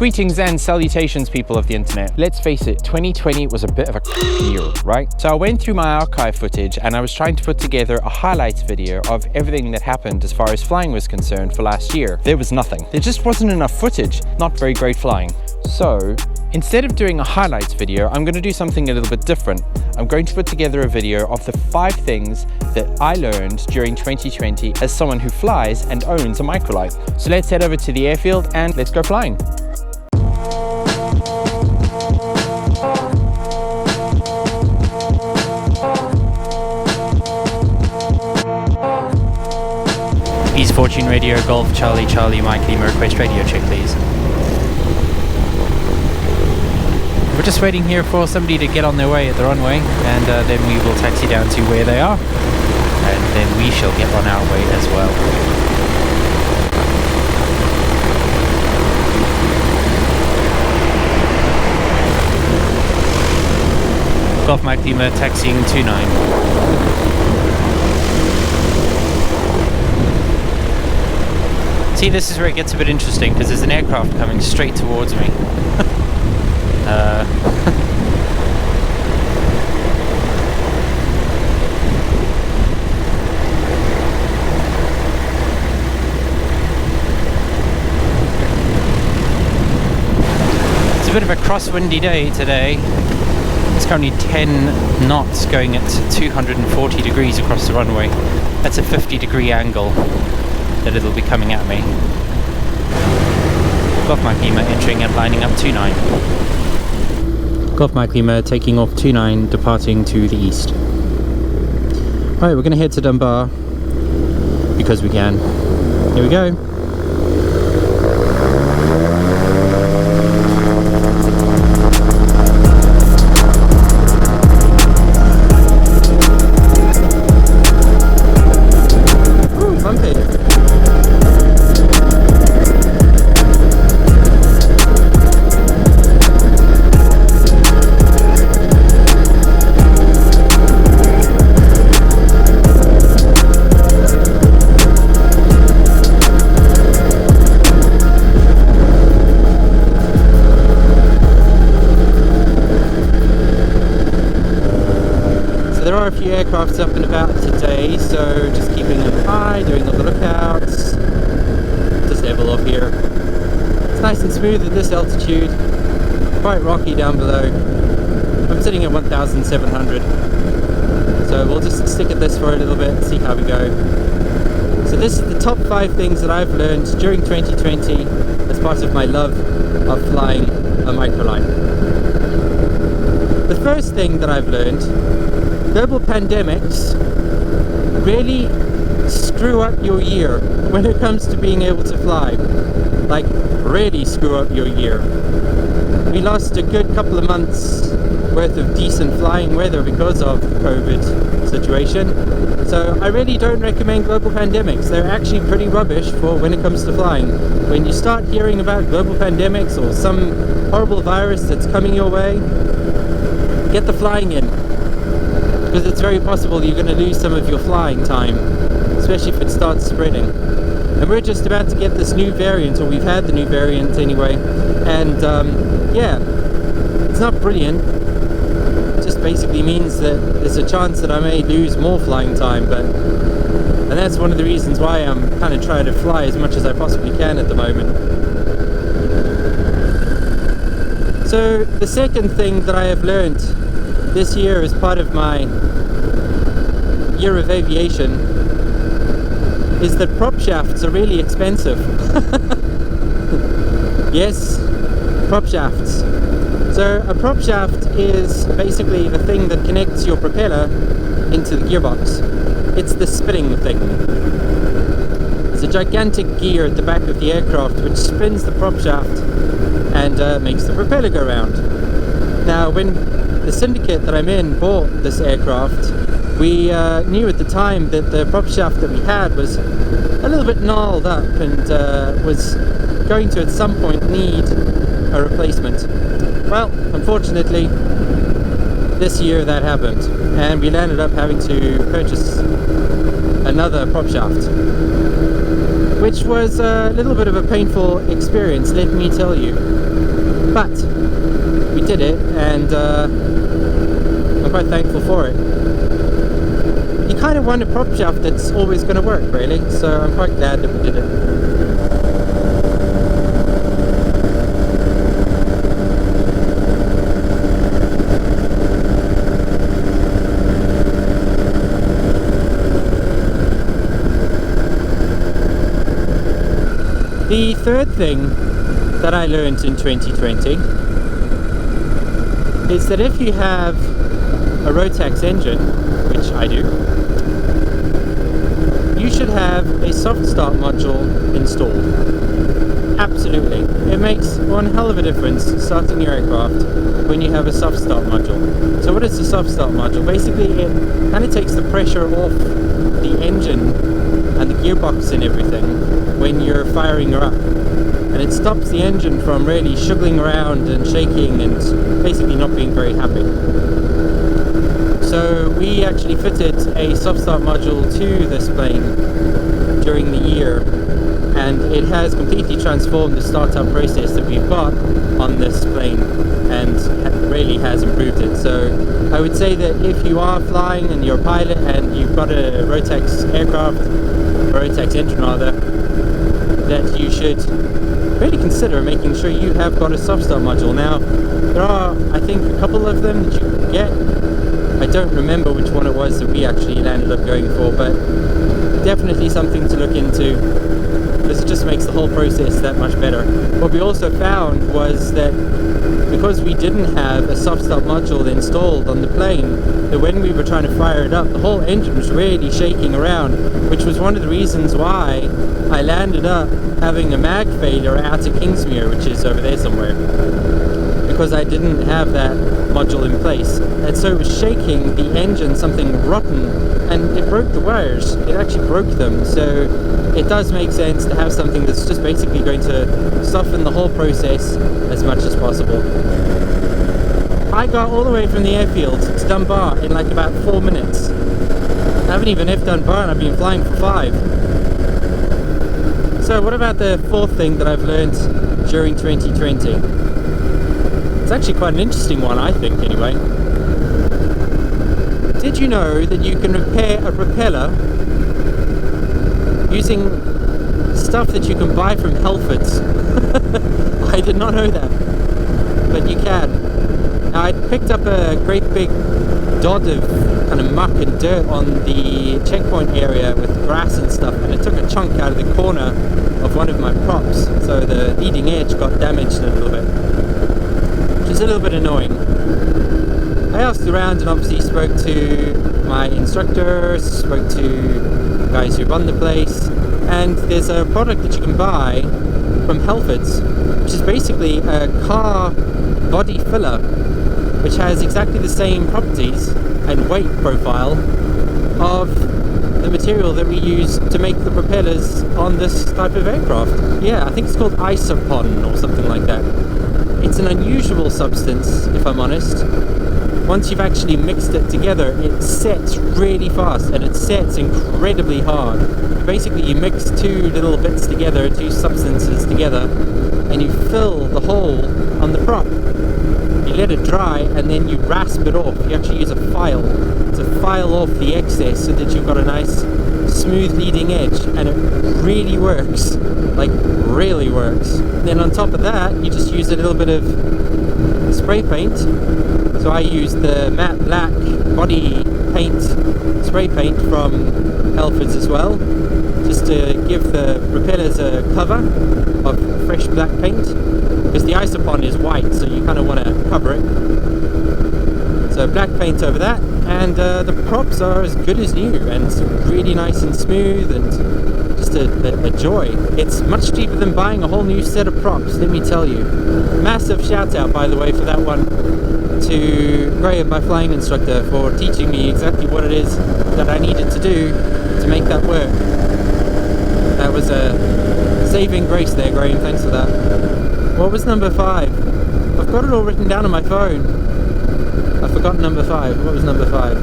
Greetings and salutations, people of the internet. Let's face it, 2020 was a bit of a year, right? So I went through my archive footage and I was trying to put together a highlights video of everything that happened as far as flying was concerned for last year. There was nothing. There just wasn't enough footage. Not very great flying. So instead of doing a highlights video, I'm going to do something a little bit different. I'm going to put together a video of the 5 things that I learned during 2020 as someone who flies and owns a microlight. So let's head over to the airfield and let's go flying. East Fortune Radio, Golf, Charlie, Charlie, Mike, Lima, request radio check please. We're just waiting here for somebody to get on their way at the runway, and then we will taxi down to where they are, and then we shall get on our way as well. Golf Mike Lima taxiing 29. See, this is where it gets a bit interesting because there's an aircraft coming straight towards me. It's a bit of a crosswindy day today. It's currently 10 knots going at 240 degrees across the runway. That's a 50-degree angle that it'll be coming at me. Golf Mike Lima entering and lining up 29. Golf Mike Lima taking off 29, departing to the east. Alright, we're going to head to Dunbar because we can. Here we go. Ooh, bumpy. There are a few aircrafts up and about today, so just keeping them high, doing all the lookouts. Just level off here. It's nice and smooth at this altitude, quite rocky down below. I'm sitting at 1,700, so we'll just stick at this for a little bit and see how we go. So this is the top 5 things that I've learned during 2020 as part of my love of flying a microlight. The first thing that I've learned: global pandemics really screw up your year when it comes to being able to fly. Like, really screw up your year. We lost a good couple of months worth of decent flying weather because of the COVID situation. So I really don't recommend global pandemics. They're actually pretty rubbish for when it comes to flying. When you start hearing about global pandemics or some horrible virus that's coming your way, get the flying in, because it's very possible you're going to lose some of your flying time, especially if it starts spreading. And we're just about to get this new variant, or we've had the new variant anyway, and yeah, it's not brilliant. It just basically means that there's a chance that I may lose more flying time, and that's one of the reasons why I'm kind of trying to fly as much as I possibly can at the moment. So the second thing that I have learned this year as part of my year of aviation is that prop shafts are really expensive. Yes, prop shafts. So a prop shaft is basically the thing that connects your propeller into the gearbox. It's the spinning thing. It's a gigantic gear at the back of the aircraft which spins the prop shaft and makes the propeller go round. Now, when the syndicate that I'm in bought this aircraft, we knew at the time that the prop shaft that we had was a little bit gnarled up and was going to at some point need a replacement. Well, unfortunately, this year that happened, and we ended up having to purchase another prop shaft. which was a little bit of a painful experience, let me tell you. But we did it, and I'm quite thankful for it. You kind of want a prop shaft that's always going to work, really, so I'm quite glad that we did it. The third thing that I learned in 2020 is that if you have a Rotax engine, which I do, you should have a soft start module installed. Absolutely. It makes one hell of a difference starting your aircraft when you have a soft start module. So what is the soft start module? Basically it kind of takes the pressure off the engine and the gearbox and everything when you're firing her up. And it stops the engine from really shuggling around and shaking and basically not being very happy. So we actually fitted a soft start module to this plane during the year, and it has completely transformed the startup process that we've got on this plane and really has improved it. So I would say that if you are flying and you're a pilot and you've got a Rotax aircraft, or Rotax engine rather, that you should really consider making sure you have got a soft start module. Now there are, I think, a couple of them that you can get. I don't remember which one it was that we actually landed up going for, but definitely something to look into, because it just makes the whole process that much better. What we also found was that because we didn't have a soft start module installed on the plane, that when we were trying to fire it up, the whole engine was really shaking around, which was one of the reasons why I landed up having a mag failure out to Kingsmuir, which is over there somewhere, because I didn't have that module in place. And so it was shaking the engine something rotten, and it broke the wires. It actually broke them. So it does make sense to have something that's just basically going to soften the whole process as much as possible. I got all the way from the airfield to Dunbar in like about 4 minutes. I haven't even left Dunbar and I've been flying for 5. So what about the fourth thing that I've learned during 2020? It's actually quite an interesting one, I think, anyway. Did you know that you can repair a propeller using stuff that you can buy from Halfords? I did not know that, but you can. Now, I picked up a great big dod of kind of muck and dirt on the checkpoint area with grass and stuff, and it took a chunk out of the corner of one of my props, so the leading edge got damaged a little bit, which is a little bit annoying. I asked around and obviously spoke to my instructor, spoke to guys who run the place, and there's a product that you can buy from Halfords, which is basically a car body filler, which has exactly the same properties and weight profile of the material that we use to make the propellers on this type of aircraft. Yeah, I think it's called Isopon or something like that. It's an unusual substance, if I'm honest. Once you've actually mixed it together, it sets really fast, and it sets incredibly hard. Basically, you mix two little bits together, two substances together, and you fill the hole on the prop. You let it dry, and then you rasp it off. You actually use a file to file off the excess so that you've got a nice smooth leading edge, and it really works. Like, really works. And then on top of that, you just use a little bit of spray paint. So I used the matte black body paint, spray paint from Halfords as well, just to give the propellers a cover of fresh black paint, because the Isopon is white, so you kind of want to cover it. So black paint over that, and the props are as good as new, and it's really nice and smooth, and just a joy. It's much cheaper than buying a whole new set of props, let me tell you. Massive shout out, by the way, for that one to Graham, my flying instructor, for teaching me exactly what it is that I needed to do to make that work. That was a saving grace there, Graham, thanks for that. What was number 5? I've got it all written down on my phone. I've forgotten number 5. What was number 5?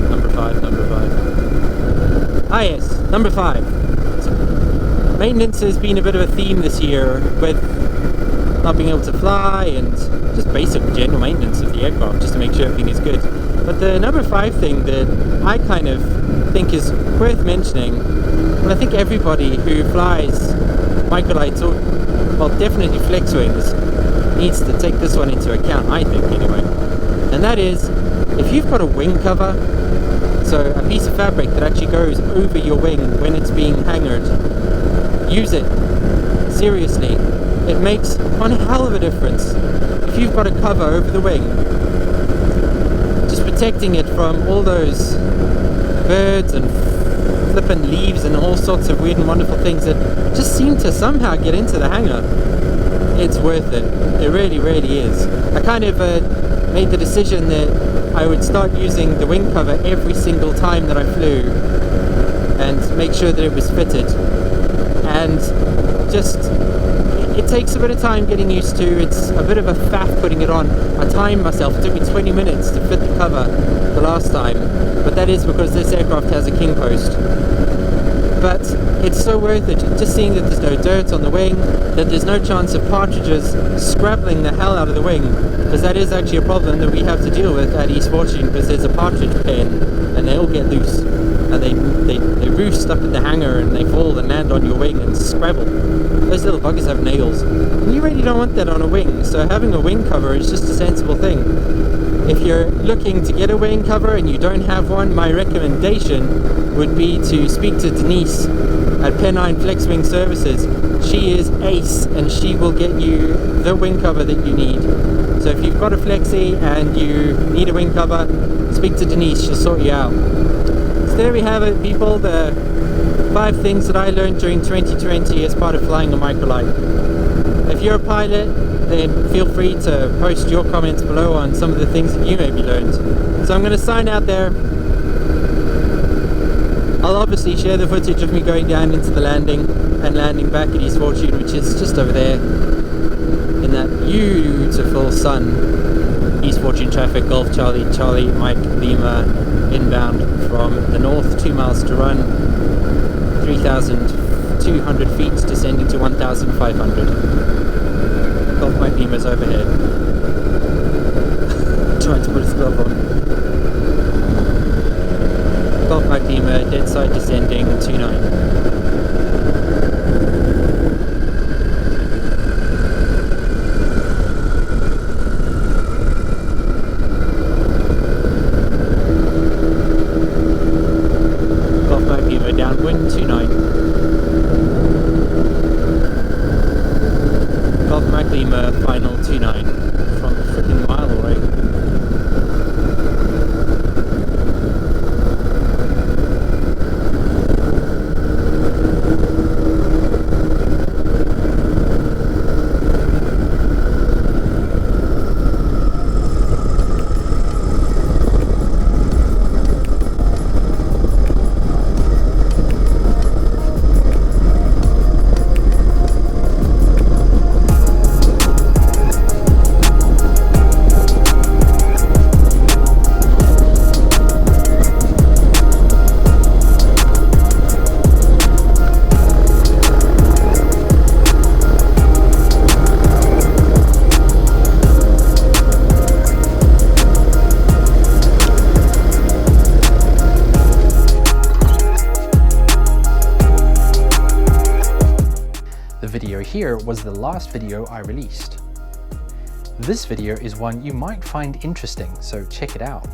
Number 5. Ah yes, number 5. maintenance has been a bit of a theme this year with not being able to fly and just basic general maintenance of the aircraft just to make sure everything is good. But the number 5 thing that I kind of think is worth mentioning, and I think everybody who flies microlights or, well, definitely flex wings needs to take this one into account, I think anyway. And that is, if you've got a wing cover, so a piece of fabric that actually goes over your wing when it's being hangered, use it. Seriously, it makes one hell of a difference. If you've got a cover over the wing, just protecting it from all those birds and flippin' leaves and all sorts of weird and wonderful things that just seem to somehow get into the hangar, it's worth it. It really, really is. I kind of made the decision that I would start using the wing cover every single time that I flew and make sure that it was fitted. And just, it takes a bit of time getting used to. It's a bit of a faff putting it on. I timed myself. It took me 20 minutes to fit the cover the last time, but that is because this aircraft has a king post. But it's so worth it, just seeing that there's no dirt on the wing, that there's no chance of partridges scrabbling the hell out of the wing, because that is actually a problem that we have to deal with at East Fortune, because there's a partridge pen and they all get loose and they roost up in the hangar and they fall and land on your wing and scrabble. Those little buggers have nails and you really don't want that on a wing, so having a wing cover is just a sensible thing. If you're looking to get a wing cover and you don't have one, my recommendation would be to speak to Denise at Pennine Flexwing Services. She is ace and she will get you the wing cover that you need. So if you've got a Flexi and you need a wing cover, speak to Denise, she'll sort you out. So there we have it, people, the 5 things that I learned during 2020 as part of flying a microlight. If you're a pilot, then feel free to post your comments below on some of the things that you maybe learned. So I'm going to sign out there. I'll obviously share the footage of me going down into the landing and landing back at East Fortune, which is just over there in that beautiful sun. East Fortune traffic, Golf Charlie, Charlie, Mike, Lima, inbound from the north, 2 miles to run, 3,200 feet descending to 1,500. Golf Mike Lima's overhead. Trying to put his glove on. Golf Mike Lima, dead side descending, 29. Downwind 29. Golf Mike Lima, final 29 from a freaking mile away. The video here was the last video I released. This video is one you might find interesting, so check it out.